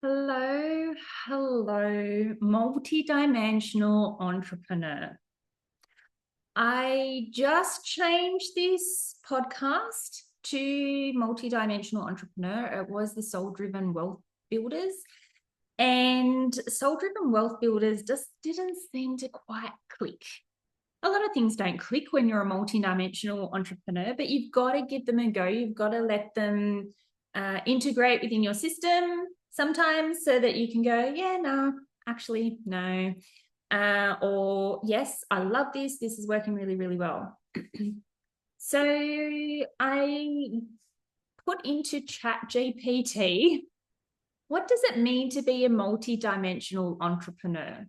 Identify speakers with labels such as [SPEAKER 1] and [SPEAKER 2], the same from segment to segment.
[SPEAKER 1] Hello, hello, multidimensional entrepreneur. I just changed this podcast to multidimensional entrepreneur. It was the soul driven wealth builders, and soul driven wealth builders just didn't seem to quite click. A lot of things don't click when you're a multidimensional entrepreneur, but you've got to give them a go. You've got to let them integrate within your system sometimes so that you can go, yeah, no, actually, no. Or, yes, I love this. This is working really, really well. So I put into Chat GPT, what does it mean to be a multidimensional entrepreneur?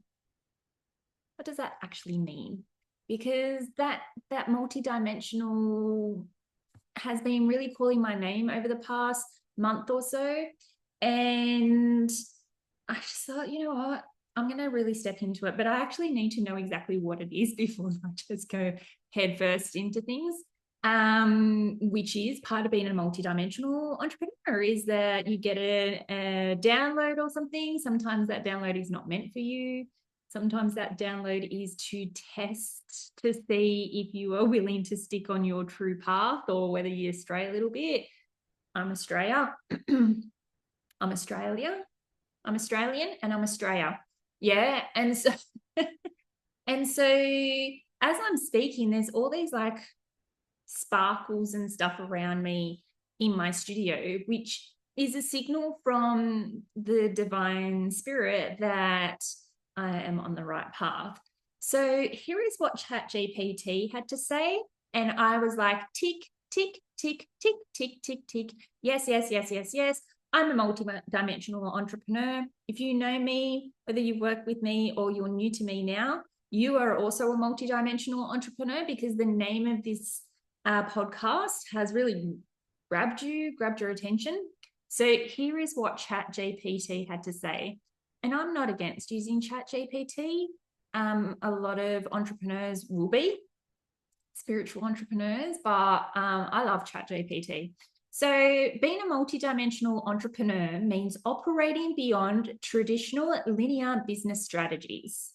[SPEAKER 1] What does that actually mean? Because that multidimensional has been really calling my name over the past month or so. And I just thought, you know what? I'm going to really step into it, but I actually need to know exactly what it is before I just go headfirst into things. Which is part of being a multidimensional entrepreneur, is that you get a download or something. Sometimes that download is not meant for you. Sometimes that download is to test to see if you are willing to stick on your true path or whether you stray a little bit. I'm Australia. I'm Australia. I'm Australian and I'm Australia. Yeah. And so as I'm speaking, there's all these like sparkles and stuff around me in my studio, which is a signal from the divine spirit that I am on the right path. So here is what ChatGPT had to say. And I was like, tick, tick, tick, tick, tick, tick, tick. Yes, yes, yes, yes, yes. I'm a multi-dimensional entrepreneur. If you know me, whether you've worked with me or you're new to me now, you are also a multi-dimensional entrepreneur, because the name of this podcast has really grabbed your attention. So here is what ChatGPT had to say. And I'm not against using ChatGPT. A lot of entrepreneurs will be spiritual entrepreneurs, but I love ChatGPT. So being a multidimensional entrepreneur means operating beyond traditional linear business strategies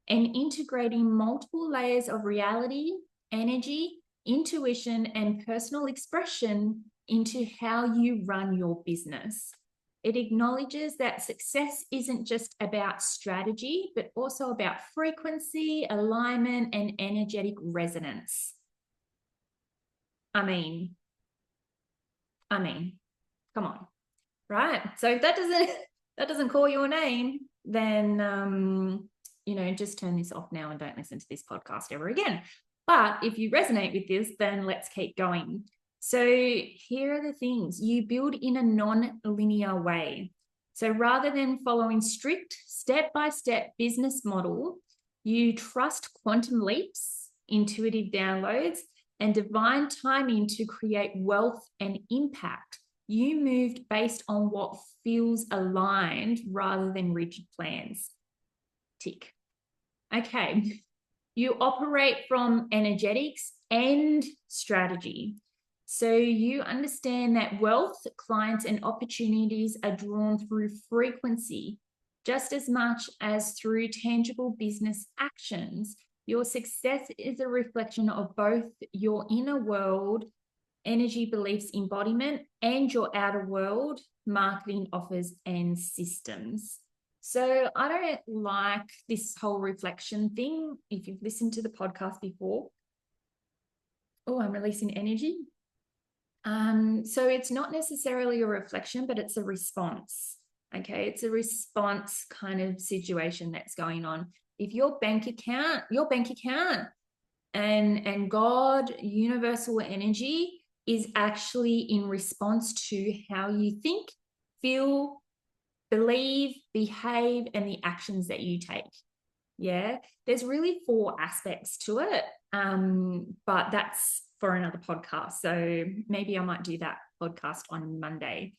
[SPEAKER 1] and integrating multiple layers of reality, energy, intuition, and personal expression into how you run your business. It acknowledges that success isn't just about strategy, but also about frequency, alignment, and energetic resonance. I mean, come on, right? So if that doesn't call your name, then just turn this off now and don't listen to this podcast ever again. But if you resonate with this, then let's keep going. So here are the things. You build in a non-linear way. So rather than following strict step-by-step business model, you trust quantum leaps, intuitive downloads, and divine timing to create wealth and impact. You moved based on what feels aligned rather than rigid plans. Tick. Okay. You operate from energetics and strategy. So you understand that wealth, clients, and opportunities are drawn through frequency just as much as through tangible business actions. Your success is a reflection of both your inner world, energy beliefs embodiment, and your outer world, marketing offers and systems. So I don't like this whole reflection thing. If you've listened to the podcast before, I'm releasing energy. So it's not necessarily a reflection, but it's a response. Okay, it's a response kind of situation that's going on. If your bank account and God, universal energy, is actually in response to how you think, feel, believe, behave, and the actions that you take. Yeah, there's really 4 aspects to it, but that's for another podcast. So maybe I might do that podcast on Monday.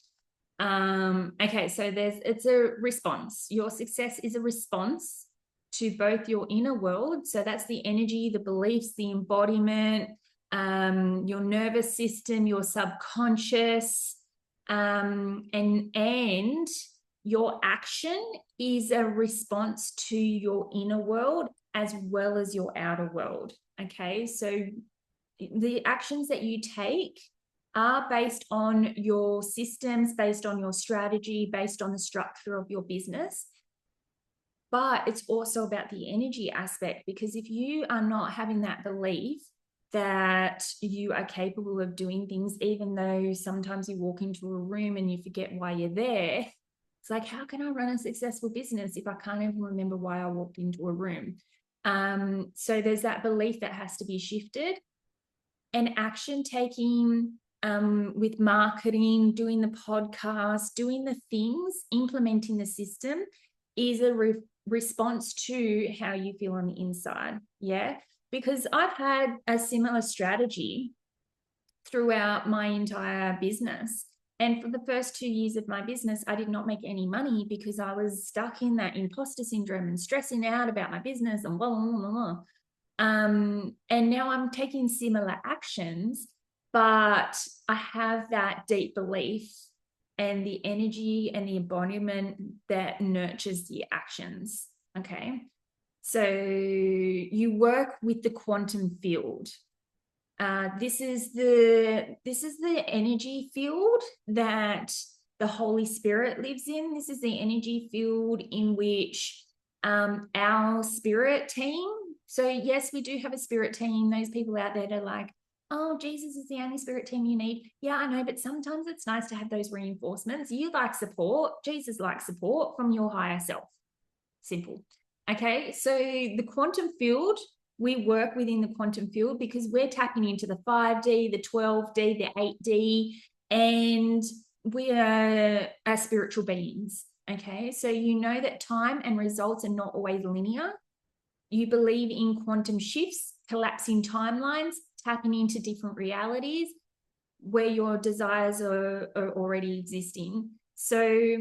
[SPEAKER 1] Okay, so it's a response. Your success is a response to both your inner world. So that's the energy, the beliefs, the embodiment, your nervous system, your subconscious, and your action is a response to your inner world as well as your outer world. Okay, so the actions that you take are based on your systems, based on your strategy, based on the structure of your business. But it's also about the energy aspect, because if you are not having that belief that you are capable of doing things, even though sometimes you walk into a room and you forget why you're there, it's like, how can I run a successful business if I can't even remember why I walked into a room? So there's that belief that has to be shifted. And action taking with marketing, doing the podcast, doing the things, implementing the system is a response to how you feel on the inside. Yeah. Because I've had a similar strategy throughout my entire business. And for the first 2 years of my business, I did not make any money because I was stuck in that imposter syndrome and stressing out about my business and blah, blah, blah, blah. And now I'm taking similar actions, but I have that deep belief and the energy and the embodiment that nurtures the actions. Okay. So you work with the quantum field. This is the energy field that the Holy Spirit lives in. This is the energy field in which our spirit team. So yes, we do have a spirit team. Those people out there that are like, oh, Jesus is the only spirit team you need. Yeah, I know, but sometimes it's nice to have those reinforcements. You like support. Jesus likes support from your higher self. Simple. Okay, so the quantum field, we work within the quantum field because we're tapping into the 5D, the 12D, the 8D, and we are spiritual beings. Okay, so you know that time and results are not always linear. You believe in quantum shifts, collapsing timelines, tapping into different realities where your desires are already existing. So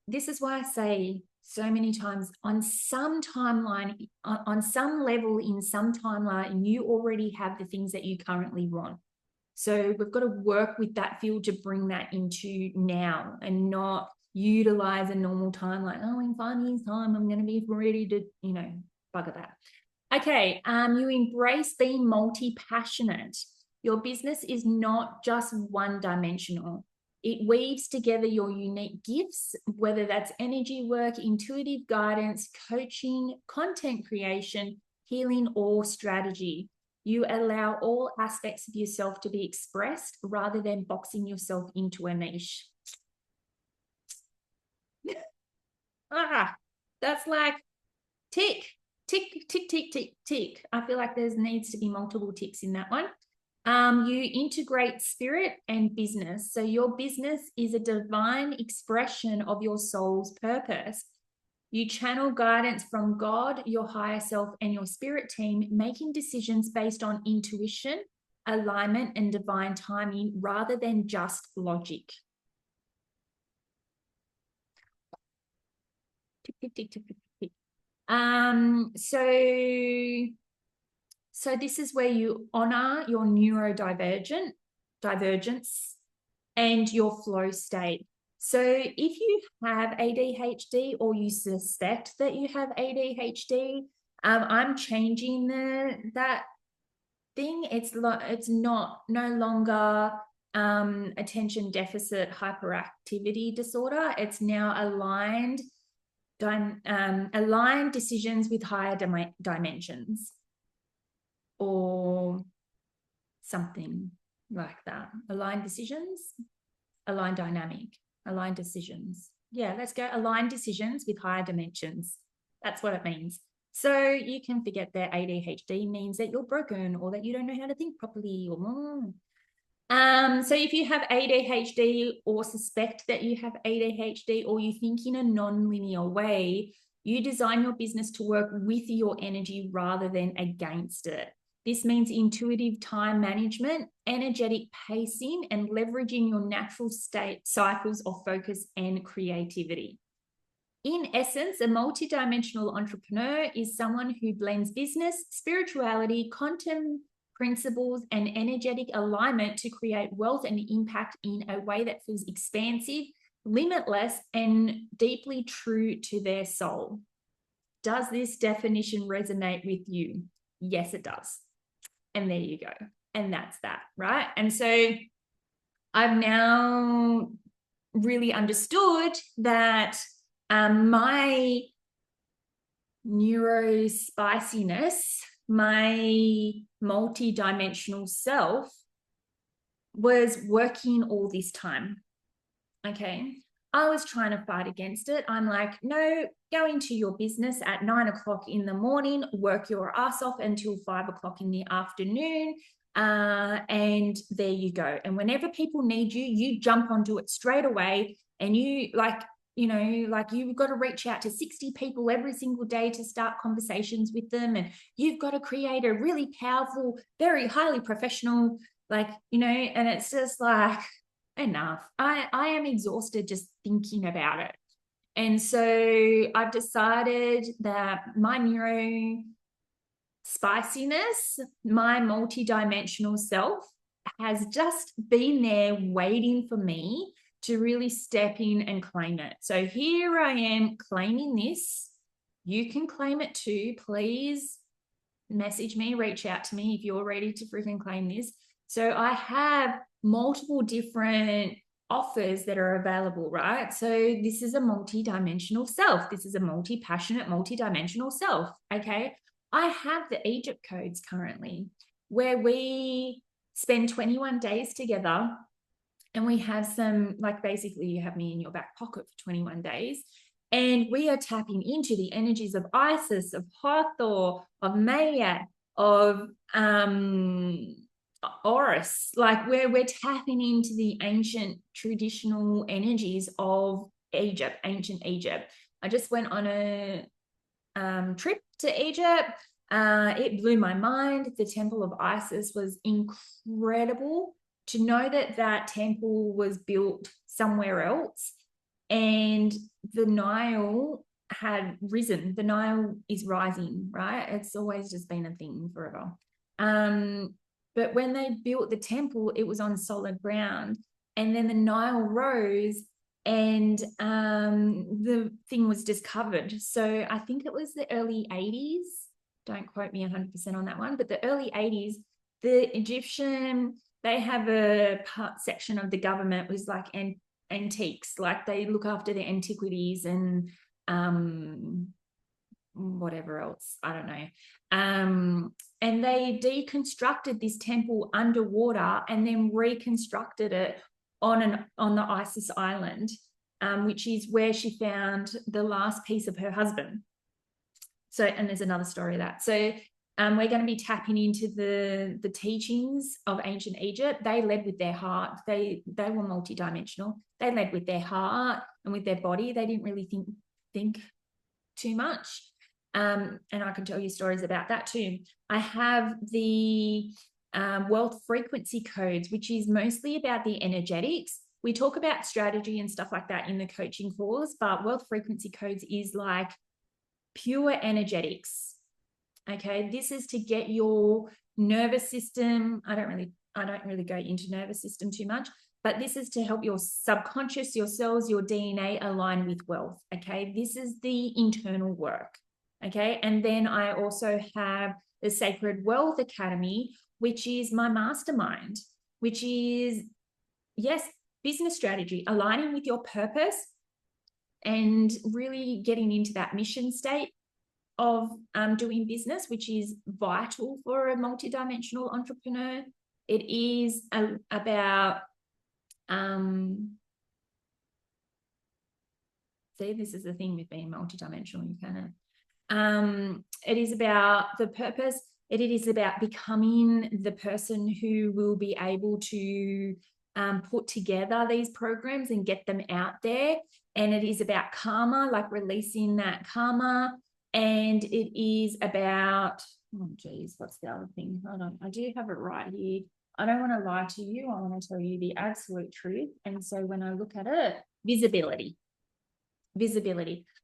[SPEAKER 1] this is why I say so many times, on some timeline, on some level, in some timeline, you already have the things that you currently want. So we've got to work with that field to bring that into now and not utilize a normal timeline. Oh, in 5 years' time, I'm going to be ready to, bugger that. Okay, you embrace being multi-passionate. Your business is not just one-dimensional. It weaves together your unique gifts, whether that's energy work, intuitive guidance, coaching, content creation, healing, or strategy. You allow all aspects of yourself to be expressed rather than boxing yourself into a niche. That's like tick, tick, tick, tick, tick, tick. I feel like there needs to be multiple ticks in that one. You integrate spirit and business. So your business is a divine expression of your soul's purpose. You channel guidance from God, your higher self, and your spirit team, making decisions based on intuition, alignment, and divine timing rather than just logic. Tick, tick, tick, tick, tick, tick. So this is where you honor your neurodivergence and your flow state. So if you have ADHD or you suspect that you have ADHD, I'm changing that thing. It's no longer attention deficit hyperactivity disorder. It's now aligned decisions with higher dimensions, or something like that. Aligned decisions, aligned dynamic, aligned decisions. Yeah, let's go. Aligned decisions with higher dimensions. That's what it means. So you can forget that ADHD means that you're broken or that you don't know how to think properly. So if you have ADHD or suspect that you have ADHD, or you think in a non-linear way, you design your business to work with your energy rather than against it. This means intuitive time management, energetic pacing, and leveraging your natural state cycles of focus and creativity. In essence, a multidimensional entrepreneur is someone who blends business, spirituality, quantum principles, and energetic alignment to create wealth and impact in a way that feels expansive, limitless, and deeply true to their soul. Does this definition resonate with you? Yes, it does. And there you go. And that's that, right? And so I've now really understood that my neurospiciness, my multidimensional self, was working all this time. Okay. I was trying to fight against it. I'm like, no, go into your business at 9 o'clock in the morning, work your ass off until 5 o'clock in the afternoon. And there you go. And whenever people need you, you jump onto it straight away. And you like, you've got to reach out to 60 people every single day to start conversations with them. And you've got to create a really powerful, very highly professional, and it's just like, enough. I am exhausted just thinking about it. And so I've decided that my neuro spiciness, my multidimensional self, has just been there waiting for me to really step in and claim it. So here I am claiming this. You can claim it too. Please message me, reach out to me if you're ready to freaking claim this. So I have multiple different offers that are available, right? So this is a multi-dimensional self. This is a multi-passionate, multi-dimensional self, okay? I have the Egypt codes currently where we spend 21 days together, and we have some, basically you have me in your back pocket for 21 days. And we are tapping into the energies of Isis, of Hathor, of Mayat, of Horus, where we're tapping into the ancient traditional energies of Egypt, ancient Egypt. I just went on a trip to Egypt. It blew my mind. The Temple of Isis was incredible. To know that that temple was built somewhere else, and the Nile had risen. The Nile is rising, right? It's always just been a thing forever. But when they built the temple, it was on solid ground. And then the Nile rose, and the thing was discovered. So I think it was the early 80s. Don't quote me 100% on that one, but the early 80s, the Egyptian, they have a part section of the government was like antiques, like they look after the antiquities and whatever else, I don't know. And they deconstructed this temple underwater and then reconstructed it on the Isis island, which is where she found the last piece of her husband. So, and there's another story of that. So we're going to be tapping into the teachings of ancient Egypt. They led with their heart. They were multidimensional. They led with their heart and with their body. They didn't really think too much. And I can tell you stories about that too. I have the wealth frequency codes, which is mostly about the energetics. We talk about strategy and stuff like that in the coaching course, but wealth frequency codes is like pure energetics. Okay, this is to get your nervous system. I don't really go into nervous system too much, but this is to help your subconscious, your cells, your DNA align with wealth. Okay, this is the internal work. Okay, and then I also have the Sacred Wealth Academy, which is my mastermind, which is, yes, business strategy, aligning with your purpose and really getting into that mission state of doing business, which is vital for a multidimensional entrepreneur. It is about, see, this is the thing with being multidimensional, you kind of, it is about the purpose. It is about becoming the person who will be able to put together these programs and get them out there. And it is about karma, like releasing that karma. And it is about, oh geez, what's the other thing? Hold on, I do have it right here. I don't want to lie to you. I want to tell you the absolute truth. And so when I look at it, visibility.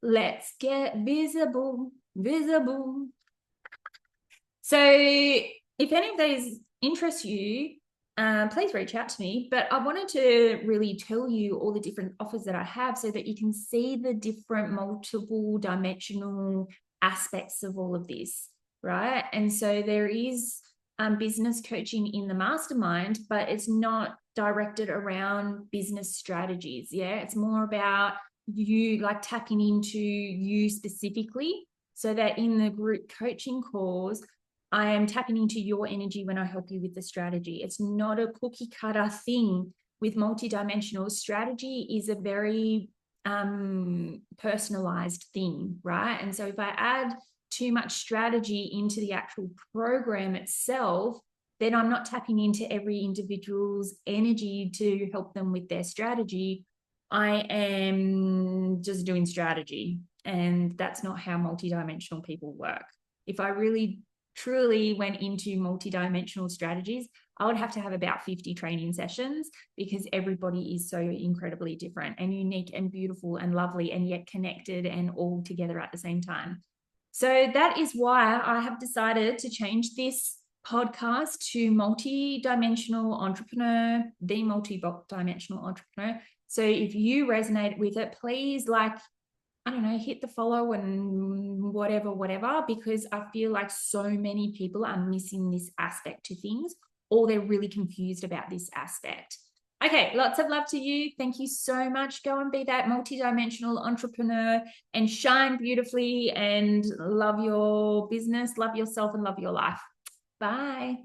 [SPEAKER 1] Let's get visible. So if any of these interest you, please reach out to me. But I wanted to really tell you all the different offers that I have so that you can see the different multiple dimensional aspects of all of this, right? And so there is business coaching in the mastermind, but it's not directed around business strategies. Yeah, it's more about you like tapping into you specifically, so that in the group coaching calls, I am tapping into your energy when I help you with the strategy. It's not a cookie cutter thing. With multidimensional, strategy is a very personalized thing, right? And so if I add too much strategy into the actual program itself, then I'm not tapping into every individual's energy to help them with their strategy. I am just doing strategy. And that's not how multidimensional people work. If I really truly went into multidimensional strategies, I would have to have about 50 training sessions, because everybody is so incredibly different and unique and beautiful and lovely and yet connected and all together at the same time. So that is why I have decided to change this podcast to Multidimensional Entrepreneur, the Multidimensional Entrepreneur. So if you resonate with it, please I don't know, hit the follow and whatever, because I feel like so many people are missing this aspect to things, or they're really confused about this aspect. Okay, lots of love to you. Thank you so much. Go and be that multidimensional entrepreneur and shine beautifully and love your business, love yourself, and love your life. Bye.